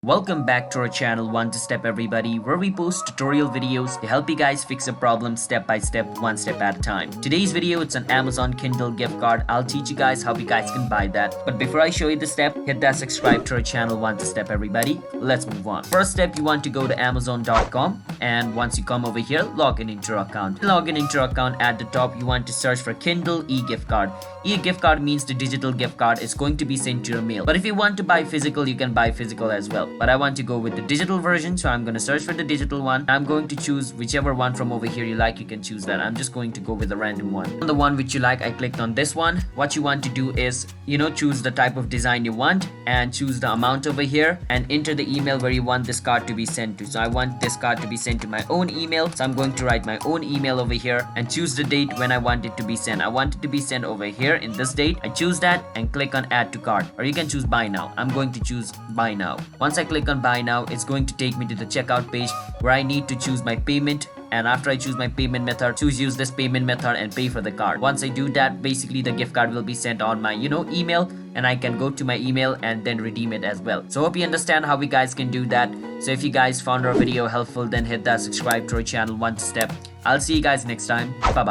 Welcome back to our channel One to Step everybody, where we post tutorial videos to help you guys fix a problem step by step, one step at a time. Today's video, it's an Amazon Kindle gift card. I'll teach you guys how you guys can buy that. But before I show you the step, hit that subscribe to our channel One to Step everybody. Let's move on. First step, you want to go to amazon.com, and once you come over here, log in into your account. Log in into your account. At the top, you want to search for Kindle e-gift card. E-gift card means the digital gift card is going to be sent to your mail. But if you want to buy physical, you can buy physical as well. But I want to go with the digital version, so I'm going to search for the digital one. I'm going to choose whichever one from over here you like. You can choose that. I'm just going to go with a random one. On the one which you like, I clicked on this one. What you want to do is, choose the type of design you want and choose the amount over here and enter the email where you want this card to be sent to. So I want this card to be sent to my own email, so I'm going to write my own email over here and choose the date when I want it to be sent. I want it to be sent over here in this date. I choose that and click on add to cart, or you can choose buy now. I'm going to choose buy now. Once I click on buy now, it's going to take me to the checkout page where I need to choose my payment. And after I choose my payment method, use this payment method and pay for the card. Once I do that, basically the gift card will be sent on my email, and I can go to my email and then redeem it as well. So hope you understand how we guys can do that. So if you guys found our video helpful, then hit that subscribe to our channel One Step. I'll see you guys next time. Bye bye.